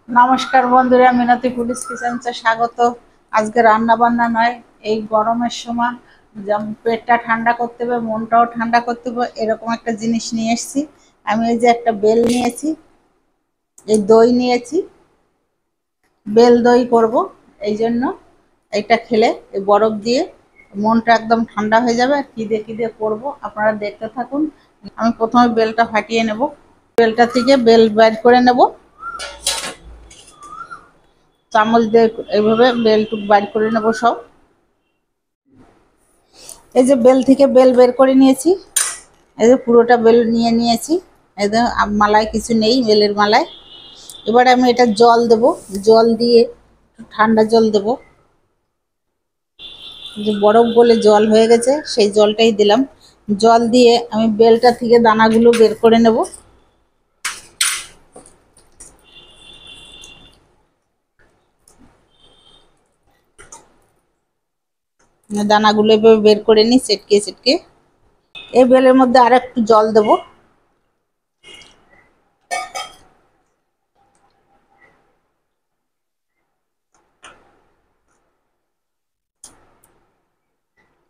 নমস্কার বন্ধুরা, মিনতি পুলিশ কিচেনে স্বাগত। আজকে রান্না বান্না নয়, এই গরমের সময় যেমন পেটটা ঠান্ডা করতে হবে, মনটাও ঠান্ডা করতে হবে, এরকম একটা জিনিস নিয়ে এসেছি। আমি এই যে একটা বেল নিয়েছি, এই দই নিয়েছি, বেল দই করব। এই জন্য এটা খেলে এই বরফ দিয়ে মনটা একদম ঠান্ডা হয়ে যাবে। আর কি দিয়ে করবো আপনারা দেখতে থাকুন। আমি প্রথমে বেলটা ফাটিয়ে নেব। বেলটা থেকে বেল বাইর করে নেব, চামচ দিয়ে এইভাবে বেলটুক বাইর করে নেব সব। এই যে বেল থেকে বেল বের করে নিয়েছি, এই যে পুরোটা বেল নিয়ে নিয়েছি। এই যে মালায় কিছু নেই, বেলের মালায়। এবারে আমি এটা জল দেব, জল দিয়ে ঠান্ডা জল দেব। যে বরফ গলে জল হয়ে গেছে, সেই জলটাই দিলাম। জল দিয়ে আমি বেলটা থেকে দানাগুলো বের করে নেব। দানাগুলো এভাবে বের করে নিই ছিটকে ছিটকে। এই বেলের মধ্যে আর একটু জল দেব,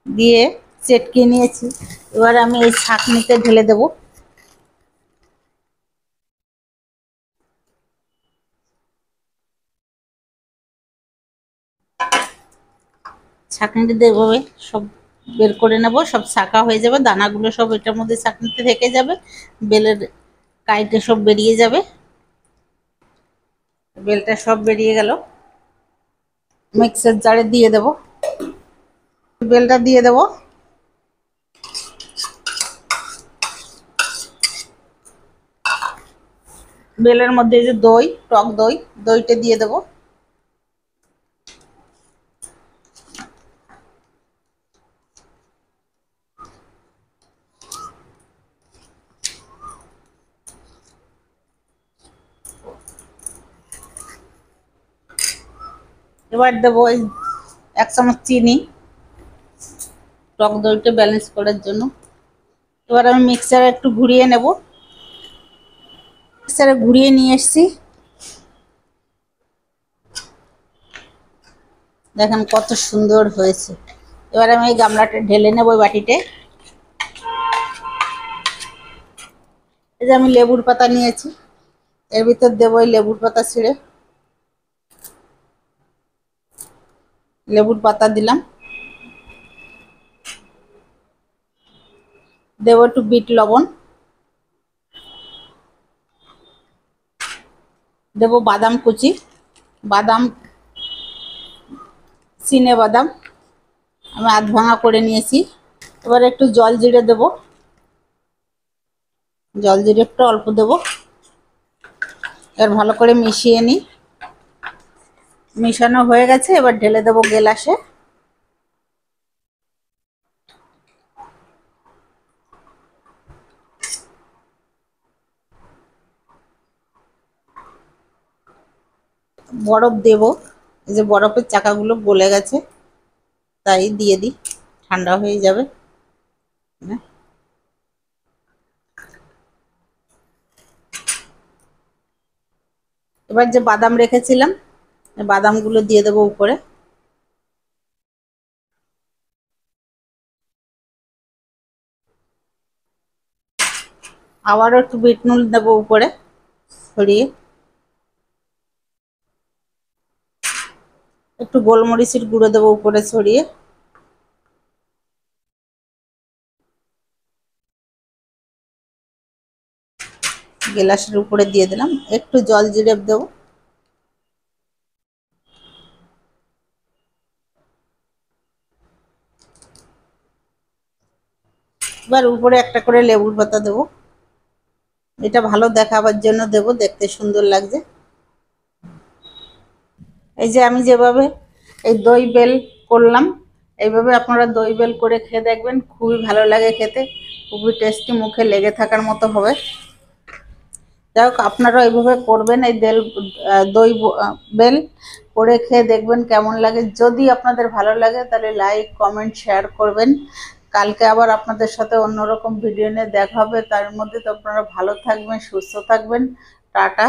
দিয়ে চেটকে নিয়েছি। এবার আমি এই ছাঁকনিতে ঢেলে দেব। ছাঁকনিতে এভাবে সব বের করে নেব, সব ছাঁকা হয়ে যাবে, দানাগুলো সব এটার মধ্যে ছাঁকনিতে থেকে যাবে, বেলের কাইটে সব বেরিয়ে যাবে। বেলটা সব বেরিয়ে গেল, মিক্সার জারে দিয়ে দেব। বেলটা দিয়ে দেব, বেলের মধ্যে যে দই, টক দই, দইটা দিয়ে দেব। এবার দেবো এই 1 চামচ চিনি, টক দইটা ব্যালেন্স করার জন্য। এবার আমি মিক্সারে একটু ঘুরিয়ে নেব। মিক্সারে ঘুরিয়ে নিয়ে এসেছি, দেখেন কত সুন্দর হয়েছে। এবার আমি এই গামলাটা ঢেলে নেব ওই বাটিতে। এই যে আমি লেবুর পাতা নিয়েছি, এর ভিতর দেবো এই লেবুর পাতা ছিঁড়ে। লেবুর পাতা দিলাম, দেবো একটু বিট লবণ, দেবো বাদাম কুচি, বাদাম চিনে বাদাম আমি আধ ভাঙা করে নিয়েছি। এবার একটু জল জিরে দেবো, জল জিরে একটু অল্প দেবো। এবার ভালো করে মিশিয়ে নিই। মিশানো হয়ে গেছে, এবার ঢেলে দেবো গ্লাসে। বরফ দেব, এই যে বরফের চাকাগুলো গলে গেছে, তাই দিয়ে দিই, ঠান্ডা হয়ে যাবে। এবার যে বাদাম রেখেছিলাম, বাদামগুলো দিয়ে দেবো উপরে। আবারও একটু বিট নুন দেবো উপরে ছড়িয়ে। একটু গোলমরিচের গুঁড়ো দেবো উপরে ছড়িয়ে। গ্লাসের উপরে দিয়ে দিলাম, একটু জল জিরে দেবো। এবার উপরে একটা করে লেবুর পাতা দেবো, এটা ভালো দেখাবার জন্য দেবো, দেখতে সুন্দর লাগছে। এই যে আমি যেভাবে এই দই বেল করলাম, এইভাবে আপনারা দই বেল করে খেয়ে দেখবেন, খুবই ভালো লাগে খেতে, খুবই টেস্টি, মুখে লেগে থাকার মতো হবে। যাই হোক, আপনারা এইভাবে করবেন, এই দই বেল করে খেয়ে দেখবেন কেমন লাগে। যদি আপনাদের ভালো লাগে তাহলে লাইক কমেন্ট শেয়ার করবেন। কালকে আবার আপনাদের সাথে অন্যরকম ভিডিও নিয়ে দেখা হবে। তার মধ্যে তো আপনারা ভালো থাকবেন, সুস্থ থাকবেন। টাটা।